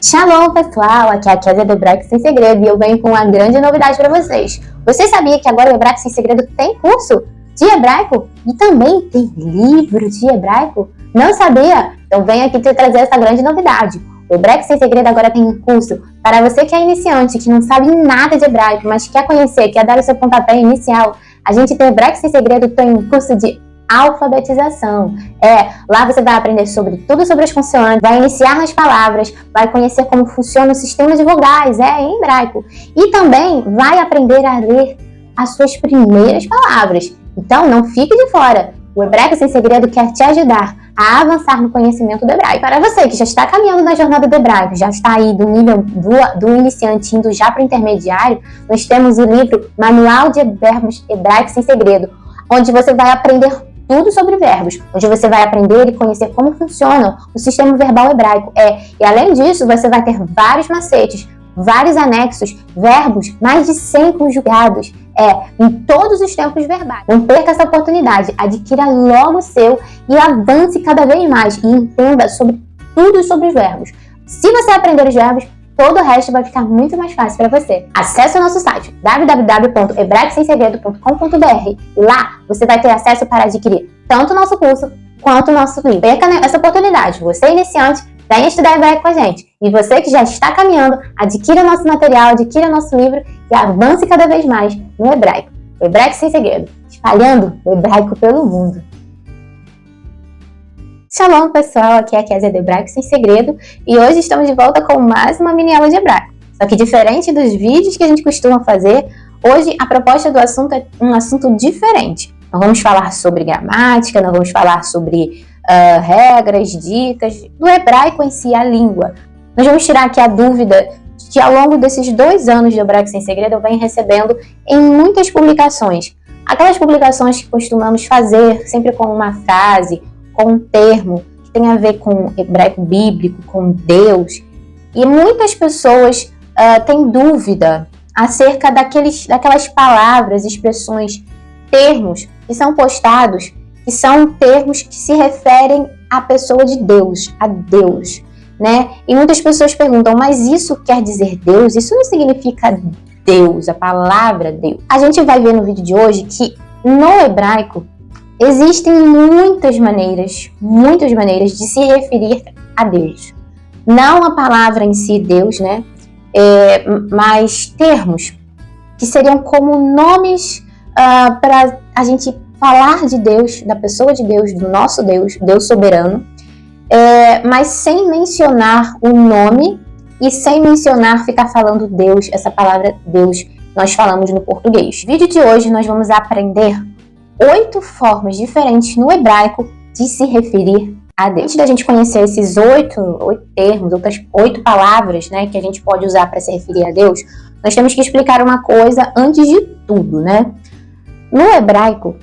Shalom, pessoal! Aqui é a Kézia do Hebraico Sem Segredo e eu venho com uma grande novidade para vocês. Você sabia que agora o Hebraico Sem Segredo tem curso de hebraico e também tem livro de hebraico? Não sabia? Então venho aqui te trazer essa grande novidade. O Hebraico Sem Segredo agora tem um curso para você que é iniciante, que não sabe nada de hebraico, mas quer conhecer, quer dar o seu pontapé inicial. A gente tem Hebraico Sem Segredo, tem um curso de alfabetização. Lá você vai aprender tudo sobre as consoantes, vai iniciar nas palavras, vai conhecer como funciona o sistema de vogais, em hebraico. E também vai aprender a ler as suas primeiras palavras. Então não fique de fora. O Hebraico Sem Segredo quer te ajudar a avançar no conhecimento do hebraico. Para você que já está caminhando na jornada do hebraico, já está aí do nível do iniciante indo já para o intermediário, nós temos o livro Manual de Verbos Hebraico Sem Segredo, onde você vai aprender tudo sobre verbos, onde você vai aprender e conhecer como funciona o sistema verbal hebraico. E além disso, você vai ter vários macetes, vários anexos, verbos, mais de 100 conjugados, em todos os tempos verbais. Não perca essa oportunidade, adquira logo o seu e avance cada vez mais e entenda sobre tudo sobre os verbos. Se você aprender os verbos, todo o resto vai ficar muito mais fácil para você. Acesse o nosso site www.hebraicosemsegredo.com.br e lá você vai ter acesso para adquirir tanto o nosso curso quanto o nosso livro. Perca essa oportunidade. Você é iniciante, venha estudar hebraico com a gente. E você que já está caminhando, adquira nosso material, adquira nosso livro e avance cada vez mais no hebraico. O Hebraico Sem Segredo, espalhando o hebraico pelo mundo. Shalom, pessoal! Aqui é a Kézia do Hebraico Sem Segredo e hoje estamos de volta com mais uma mini aula de hebraico. Só que diferente dos vídeos que a gente costuma fazer, hoje a proposta do assunto é um assunto diferente. Não vamos falar sobre gramática, não vamos falar sobre regras, dicas do hebraico em si, a língua. Nós vamos tirar aqui a dúvida que ao longo desses 2 anos de Hebraico Sem Segredo eu venho recebendo em muitas publicações. Aquelas publicações que costumamos fazer sempre com uma frase, com um termo que tem a ver com hebraico bíblico, com Deus. E muitas pessoas têm dúvida acerca daquelas palavras, expressões, termos que são postados, que são termos que se referem à pessoa de Deus, a Deus, né? E muitas pessoas perguntam, mas isso quer dizer Deus? Isso não significa Deus, a palavra Deus. A gente vai ver no vídeo de hoje que no hebraico existem muitas maneiras de se referir a Deus. Não a palavra em si, Deus, né? Mas termos que seriam como nomes para a gente falar de Deus, da pessoa de Deus, do nosso Deus, Deus soberano, mas sem mencionar o nome e sem mencionar ficar falando Deus, essa palavra Deus, nós falamos no português. No vídeo de hoje nós vamos aprender 8 formas diferentes no hebraico de se referir a Deus. Antes da gente conhecer esses 8 termos, outras 8 palavras, né, que a gente pode usar para se referir a Deus, nós temos que explicar uma coisa antes de tudo, né? No hebraico,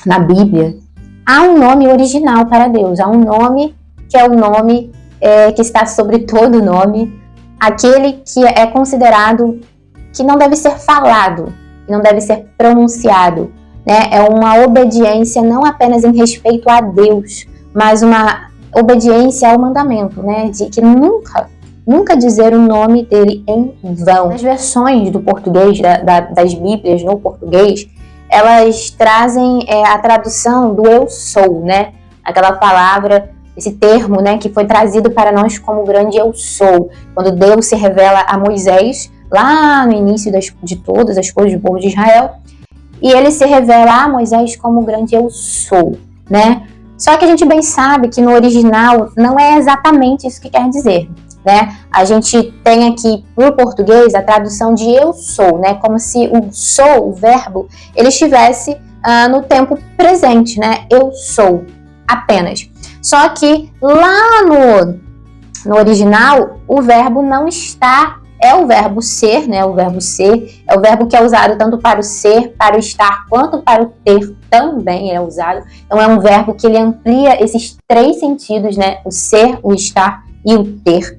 na Bíblia, há um nome original para Deus, há um nome que é o nome que está sobre todo nome, aquele que é considerado que não deve ser falado, não deve ser pronunciado, né? É uma obediência não apenas em respeito a Deus, mas uma obediência ao mandamento, né? De que nunca dizer o nome dele em vão. As versões do português, das Bíblias no português, elas trazem a tradução do eu sou, né? Aquela palavra, esse termo, né, que foi trazido para nós como grande eu sou. Quando Deus se revela a Moisés, lá no início de todas as coisas do povo de Israel, e ele se revela a Moisés como grande eu sou, né? Só que a gente bem sabe que no original não é exatamente isso que quer dizer, né? A gente tem aqui no português a tradução de eu sou, né? Como se o sou, o verbo, ele estivesse no tempo presente, né? Eu sou, apenas. Só que lá no original, o verbo não está, é o verbo ser, né? O verbo ser é o verbo que é usado tanto para o ser, para o estar, quanto para o ter também é usado. Então é um verbo que ele amplia esses 3 sentidos, né? O ser, o estar e o ter.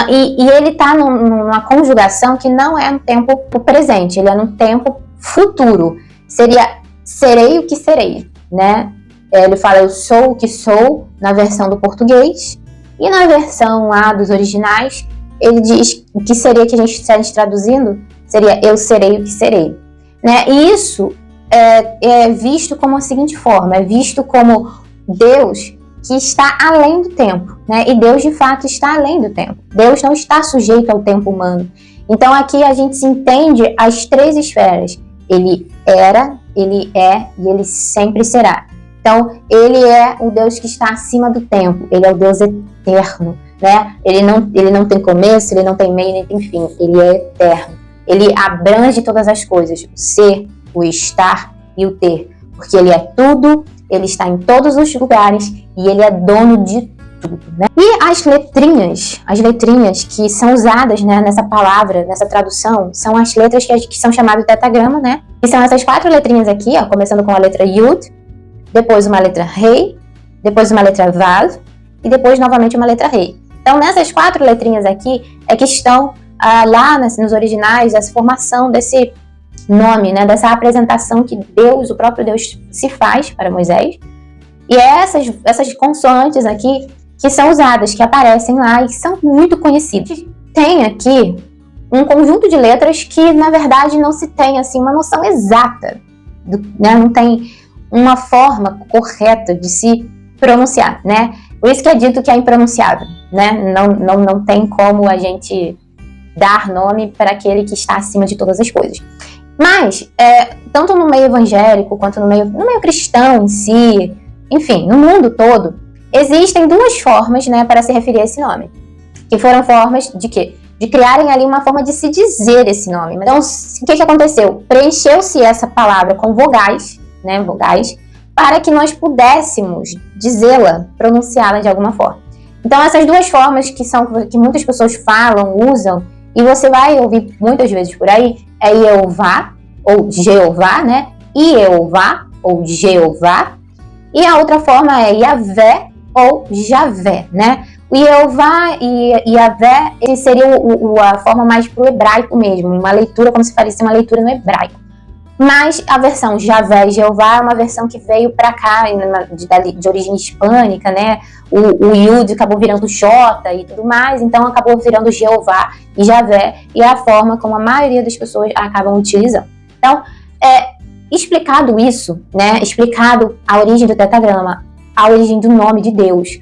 E ele está numa conjugação que não é no tempo presente, ele é no tempo futuro. Seria serei o que serei, né? Ele fala eu sou o que sou na versão do português E na versão lá dos originais, ele diz que seria, que a gente está traduzindo, seria eu serei o que serei. Né? E isso é visto como a seguinte forma, é visto como Deus que está além do tempo, né? E Deus de fato está além do tempo. Deus não está sujeito ao tempo humano. Então aqui a gente entende as três esferas. Ele era, ele é e ele sempre será. Então ele é o Deus que está acima do tempo. Ele é o Deus eterno, né? Ele não tem começo, ele não tem meio, nem tem fim. Ele é eterno. Ele abrange todas as coisas, o ser, o estar e o ter. Porque ele é tudo, ele está em todos os lugares e ele é dono de tudo, né? E as letrinhas que são usadas, né, nessa palavra, nessa tradução, são as letras que são chamadas de tetragrama, né? E são essas 4 letrinhas aqui, ó, começando com a letra Yud, depois uma letra Rei, depois uma letra Vav e depois novamente uma letra Rei. Então nessas 4 letrinhas aqui é que estão lá nos originais, essa formação desse nome, né, dessa apresentação que Deus, o próprio Deus, se faz para Moisés. E essas consoantes aqui que são usadas, que aparecem lá e que são muito conhecidas. Tem aqui um conjunto de letras que, na verdade, não se tem assim, uma noção exata, né? Não tem uma forma correta de se pronunciar, né? Por isso que é dito que é impronunciável, né? Não tem como a gente dar nome para aquele que está acima de todas as coisas. Mas, tanto no meio evangélico, quanto no meio cristão em si, enfim, no mundo todo, existem 2 formas, né, para se referir a esse nome. Que foram formas de quê? De criarem ali uma forma de se dizer esse nome. Então, o que aconteceu? Preencheu-se essa palavra com vogais, né, vogais, para que nós pudéssemos dizê-la, pronunciá-la de alguma forma. Então, essas 2 formas que muitas pessoas falam, usam, e você vai ouvir muitas vezes por aí, é Jeová, ou Jeová, né? Jeová, ou Jeová. E a outra forma é Yahvé, ou Javé, né? O Jeová e Yahvé, ele seria a forma mais pro hebraico mesmo, uma leitura, como se fosse uma leitura no hebraico. Mas a versão Javé e Jeová é uma versão que veio para cá, de origem hispânica, né? O Yud acabou virando Jota e tudo mais, então acabou virando Jeová e Javé, e é a forma como a maioria das pessoas acabam utilizando. Então, explicado isso, né? Explicado a origem do tetragrama, a origem do nome de Deus,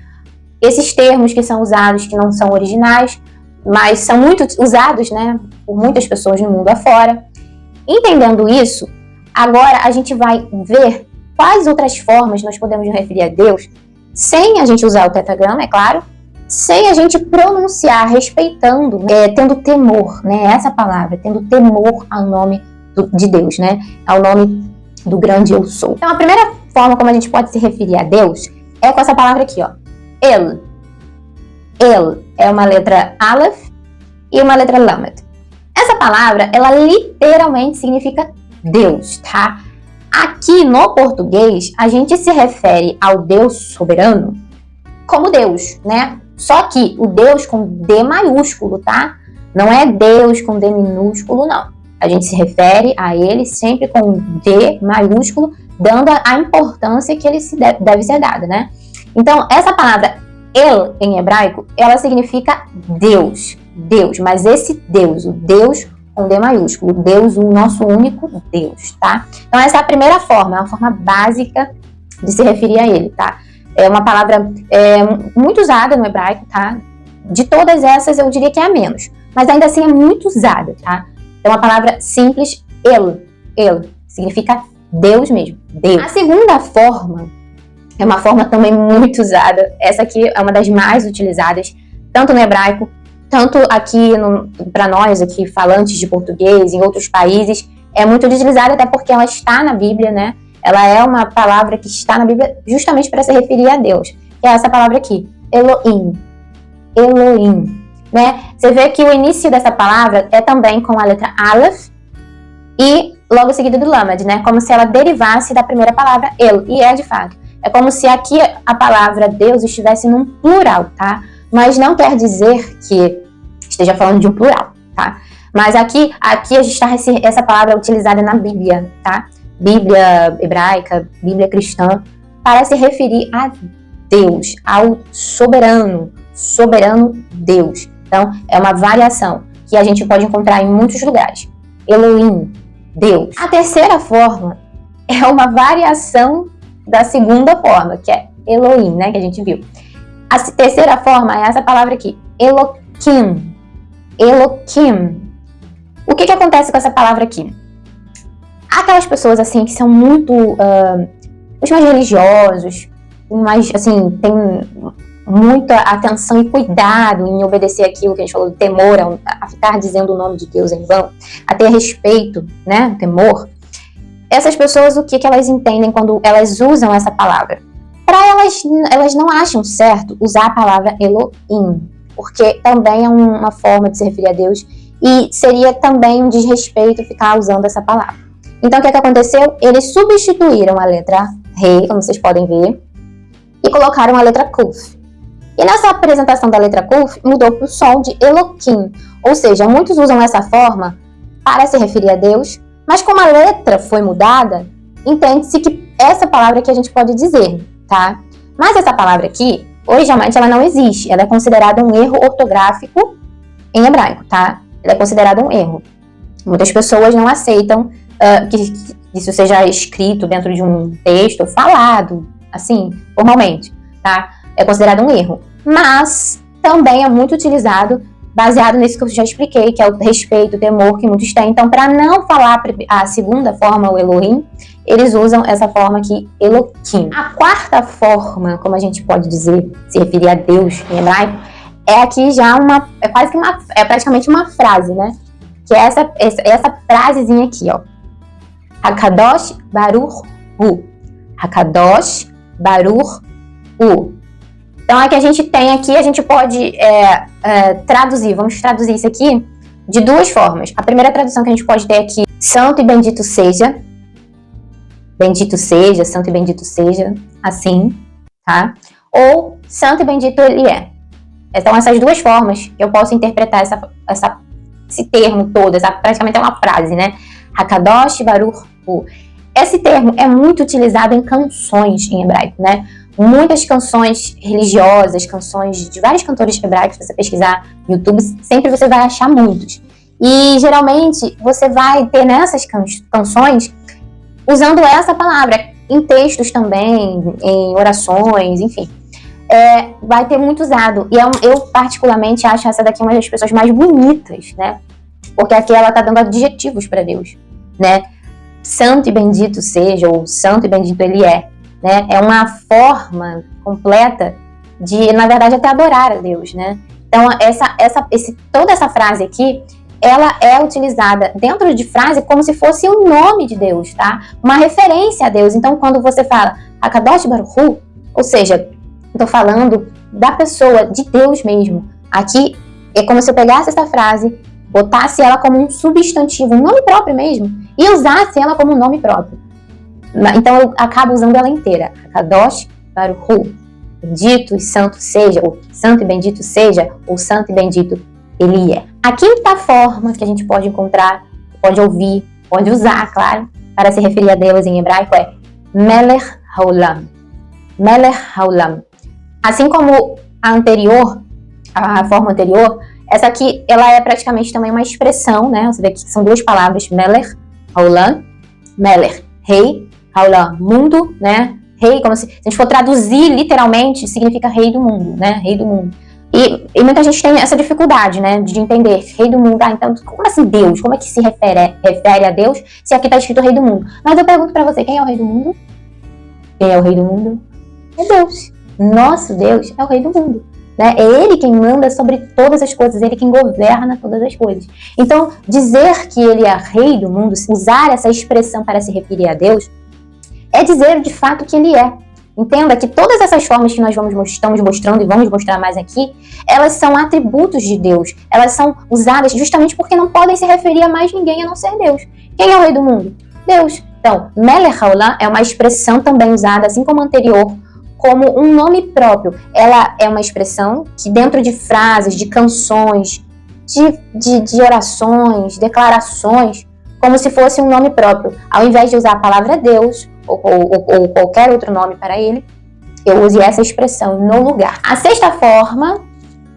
esses termos que são usados, que não são originais, mas são muito usados, né, por muitas pessoas no mundo afora. Entendendo isso, agora a gente vai ver quais outras formas nós podemos nos referir a Deus, sem a gente usar o tetragrama, é claro, sem a gente pronunciar, respeitando, tendo temor, né, essa palavra, tendo temor ao nome de Deus, né, ao nome do grande eu sou. Então a primeira forma como a gente pode se referir a Deus é com essa palavra aqui, ó, El. El é uma letra Aleph e uma letra Lamed. Essa palavra, ela literalmente significa Deus, tá? Aqui no português, a gente se refere ao Deus soberano como Deus, né? Só que o Deus com D maiúsculo, tá? Não é Deus com D minúsculo, não. A gente se refere a ele sempre com D maiúsculo, dando a importância que ele deve ser dada, né? Então, essa palavra El, em hebraico, ela significa Deus. Deus, mas esse Deus, o Deus com D maiúsculo, Deus, o nosso único Deus, tá? Então essa é a primeira forma, é uma forma básica de se referir a ele, tá? É uma palavra muito usada no hebraico, tá? De todas essas eu diria que é a menos, mas ainda assim é muito usada, tá? É uma palavra simples, El, significa Deus mesmo, Deus. A segunda forma é uma forma também muito usada, essa aqui é uma das mais utilizadas, tanto no hebraico, tanto aqui para nós, aqui falantes de português, em outros países, é muito utilizada até porque ela está na Bíblia, né? Ela é uma palavra que está na Bíblia justamente para se referir a Deus, que é essa palavra aqui, Elohim, né? Você vê que o início dessa palavra é também com a letra Aleph e logo seguido do Lamed, né? Como se ela derivasse da primeira palavra El, e é de fato. É como se aqui a palavra Deus estivesse num plural, tá? Mas não quer dizer que esteja falando de um plural, tá? Mas aqui a gente está essa palavra utilizada na Bíblia, tá? Bíblia hebraica, Bíblia cristã, para se referir a Deus, ao soberano, soberano Deus. Então, é uma variação que a gente pode encontrar em muitos lugares. Elohim, Deus. A terceira forma é uma variação da segunda forma, que é Elohim, né, que a gente viu. A terceira forma é essa palavra aqui, Eloquim. Eloquim. O que acontece com essa palavra aqui? Aquelas pessoas, assim, que são muito, os mais religiosos, mais, assim, tem muita atenção e cuidado em obedecer aquilo que a gente falou, temor, a ficar dizendo o nome de Deus em vão, a ter respeito, né, temor. Essas pessoas, o que elas entendem quando elas usam essa palavra? Para elas não acham certo usar a palavra Elohim, porque também é uma forma de se referir a Deus e seria também um desrespeito ficar usando essa palavra. Então, o que aconteceu? Eles substituíram a letra Rei, como vocês podem ver, e colocaram a letra Kuf. E nessa apresentação da letra Kuf, mudou para o som de Eloquim. Ou seja, muitos usam essa forma para se referir a Deus, mas como a letra foi mudada, entende-se que essa palavra que a gente pode dizer, tá? Mas essa palavra aqui, originalmente, ela não existe. Ela é considerada um erro ortográfico em hebraico, tá? Ela é considerada um erro. Muitas pessoas não aceitam que isso seja escrito dentro de um texto, falado, assim, formalmente, tá? É considerado um erro. Mas também é muito utilizado, baseado nisso que eu já expliquei, que é o respeito, o temor que muitos têm. Então, para não falar a segunda forma, o Elohim, eles usam essa forma aqui, Eloquim. A quarta forma, como a gente pode dizer, se referir a Deus em hebraico, é aqui já é praticamente uma frase, né? Que é essa frasezinha aqui, ó. Hakadosh Baruch Hu. Hakadosh Baruch Hu. Então, a que a gente tem aqui, a gente pode traduzir. Vamos traduzir isso aqui de duas formas. A primeira tradução que a gente pode ter aqui, santo e bendito seja. Bendito seja, santo e bendito seja, assim, tá? Ou santo e bendito ele é. Então, essas duas formas eu posso interpretar esse termo todo, praticamente é uma frase, né? Hakadosh Baruch Hu. Esse termo é muito utilizado em canções em hebraico, né? Muitas canções religiosas, canções de vários cantores hebraicos, se você pesquisar no YouTube, sempre você vai achar muitos. E, geralmente, você vai ter nessas canções usando essa palavra, em textos também, em orações, enfim. Vai ter muito usado. E eu, particularmente, acho essa daqui uma das pessoas mais bonitas, né? Porque aqui ela está dando adjetivos para Deus, né? Santo e bendito seja, ou santo e bendito ele é, né? É uma forma completa de, na verdade, até adorar a Deus, né? Então, toda essa frase aqui, ela é utilizada dentro de frase como se fosse o nome de Deus, tá? Uma referência a Deus. Então, quando você fala Hakadosh Baruch Hu, ou seja, estou falando da pessoa, de Deus mesmo. Aqui é como se eu pegasse essa frase, botasse ela como um substantivo, um nome próprio mesmo, e usasse ela como um nome próprio. Então eu acabo usando ela inteira. Hakadosh Baruch Hu. Bendito e santo seja, ou santo e bendito seja, ou santo e bendito ele é. A quinta forma que a gente pode encontrar, pode ouvir, pode usar, claro, para se referir a Deus em hebraico é Melech Haolam. Melech Haolam. Assim como a forma anterior, essa aqui, ela é praticamente também uma expressão, né? Você vê que são duas palavras, Melech, Haolam, Melech, rei, Haolam, mundo, né? Rei, como se a gente for traduzir literalmente, significa rei do mundo, né? Rei do mundo. E muita gente tem essa dificuldade, né? De entender, rei do mundo, então, como assim Deus? Como é que se refere a Deus se aqui está escrito rei do mundo? Mas eu pergunto para você, quem é o rei do mundo? Quem é o rei do mundo? É Deus. Nosso Deus é o rei do mundo. Né? É Ele quem manda sobre todas as coisas, Ele quem governa todas as coisas. Então, dizer que Ele é rei do mundo, usar essa expressão para se referir a Deus, é dizer de fato que Ele é. Entenda que todas essas formas que nós estamos mostrando e vamos mostrar mais aqui, elas são atributos de Deus. Elas são usadas justamente porque não podem se referir a mais ninguém a não ser Deus. Quem é o rei do mundo? Deus. Então, Melech Haolam é uma expressão também usada, assim como a anterior, como um nome próprio. Ela é uma expressão que dentro de frases, de canções, de orações, declarações, como se fosse um nome próprio. Ao invés de usar a palavra Deus, ou qualquer outro nome para ele, eu use essa expressão no lugar. A sexta forma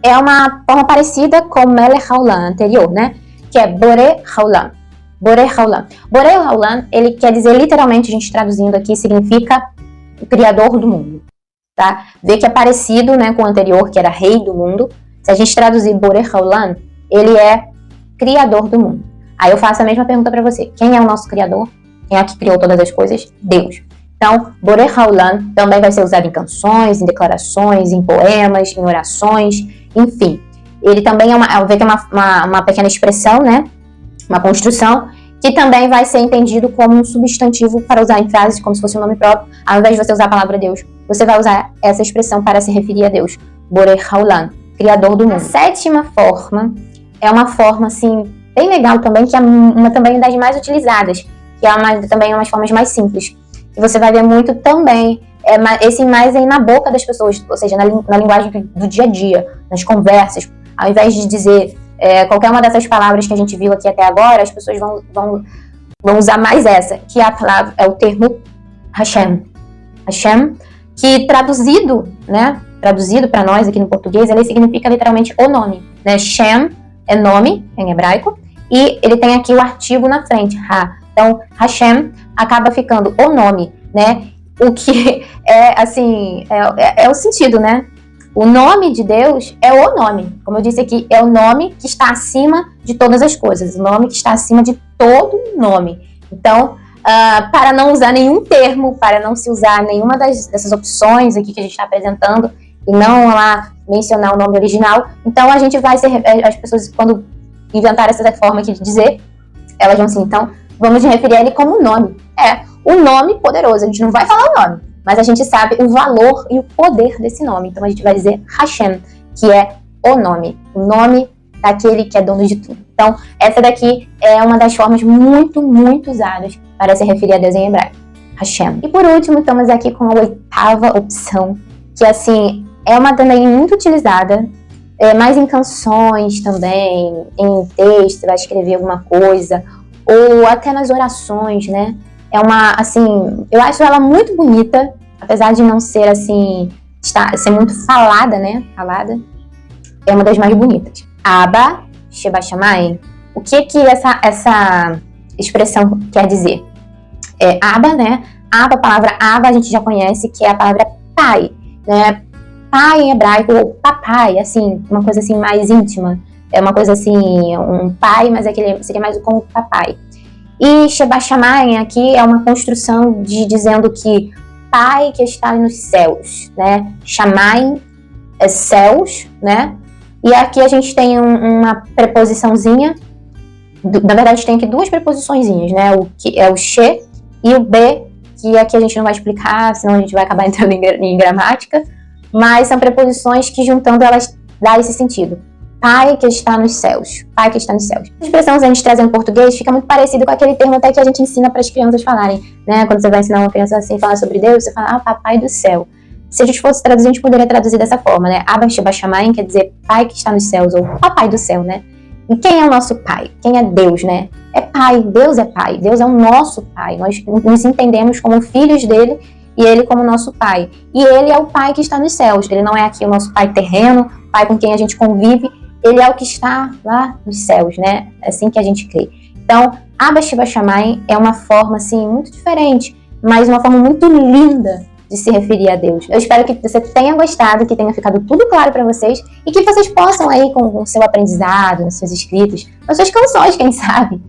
é uma forma parecida com Melech Haolam anterior, né? Que é Borei Haolam. Borei Haolam. Borei Haolam, ele quer dizer, literalmente, a gente traduzindo aqui, significa o criador do mundo, tá? Vê que é parecido, né, com o anterior, que era rei do mundo. Se a gente traduzir Borei Haolam, ele é criador do mundo. Aí eu faço a mesma pergunta para você. Quem é o nosso criador? Quem é que criou todas as coisas? Deus. Então, Borei Haolam também vai ser usado em canções, em declarações, em poemas, em orações, enfim. Ele também é uma pequena expressão, né? Uma construção, que também vai ser entendido como um substantivo para usar em frases, como se fosse um nome próprio. Ao invés de você usar a palavra Deus, você vai usar essa expressão para se referir a Deus. Borei Haolam, criador do mundo. A sétima forma é uma forma, assim, bem legal também, que é também das mais utilizadas, que é também umas formas mais simples. E você vai ver muito também, esse mais aí na boca das pessoas, ou seja, na linguagem do dia a dia, nas conversas. Ao invés de dizer qualquer uma dessas palavras que a gente viu aqui até agora, as pessoas vão usar mais essa, que é a palavra, é o termo Hashem. Hashem, que traduzido para nós aqui no português, ele significa literalmente o nome, né? Shem é nome em hebraico, e ele tem aqui o artigo na frente, Ha. Então, Hashem acaba ficando o nome, né? O que é, assim, é o sentido, né? O nome de Deus é o nome. Como eu disse aqui, é o nome que está acima de todas as coisas. O nome que está acima de todo nome. Então, para não usar nenhum termo, para não se usar nenhuma dessas opções aqui que a gente está apresentando, e não lá mencionar o nome original, então a gente vai as pessoas, quando inventaram essa forma aqui de dizer, elas vão assim, então, vamos referir a ele como nome. O nome poderoso, a gente não vai falar o nome, mas a gente sabe o valor e o poder desse nome. Então a gente vai dizer Hashem, que é o nome daquele que é dono de tudo. Então essa daqui é uma das formas muito, muito usadas para se referir a Deus em hebraico, Hashem. E por último, estamos aqui com a oitava opção, que assim, é uma também muito utilizada, mais em canções também, em texto, você vai escrever alguma coisa, ou até nas orações, né? É uma, assim, eu acho ela muito bonita, apesar de não ser, assim, ser muito falada, né? Falada, é uma das mais bonitas. Abba, Sheba Shamayim. O que essa expressão quer dizer? Abba, né? Abba, a palavra Abba a gente já conhece, que é a palavra pai, né? Pai em hebraico, ou papai, assim, uma coisa assim mais íntima. É uma coisa assim, um pai, mas seria mais como papai. E Sheba Shamayim aqui é uma construção dizendo que pai que está nos céus, né? Shamayim é céus, né? E aqui a gente tem uma preposiçãozinha, na verdade tem aqui duas preposiçõezinhas, né? O que é o she e o be, que aqui a gente não vai explicar, senão a gente vai acabar entrando em gramática, mas são preposições que juntando elas dá esse sentido. Pai que está nos céus. Pai que está nos céus. A expressão que a gente traz em português fica muito parecido com aquele termo até que a gente ensina para as crianças falarem, né? Quando você vai ensinar uma criança assim, falar sobre Deus, você fala, papai do céu. Se a gente fosse traduzir, a gente poderia traduzir dessa forma, né? Abba Sheba Shamayim quer dizer pai que está nos céus, ou papai do céu, né? E quem é o nosso pai? Quem é Deus, né? É pai, Deus é pai, Deus é o nosso pai. Nós nos entendemos como filhos dele e ele como nosso pai. E ele é o pai que está nos céus. Ele não é aqui o nosso pai terreno, pai com quem a gente convive. Ele é o que está lá nos céus, né? É assim que a gente crê. Então, Abba Sheba Shamayim é uma forma, assim, muito diferente, mas uma forma muito linda de se referir a Deus. Eu espero que você tenha gostado, que tenha ficado tudo claro para vocês e que vocês possam aí, com o seu aprendizado, nos seus escritos, nas suas canções, quem sabe,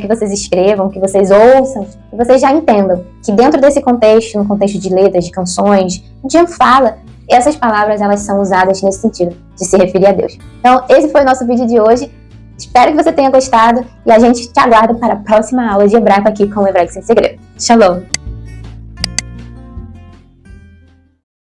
que vocês escrevam, que vocês ouçam, que vocês já entendam que dentro desse contexto, no contexto de letras, de canções, de fala, essas palavras, elas são usadas nesse sentido, de se referir a Deus. Então, esse foi o nosso vídeo de hoje. Espero que você tenha gostado e a gente te aguarda para a próxima aula de hebraico aqui com o Hebraico Sem Segredo. Shalom!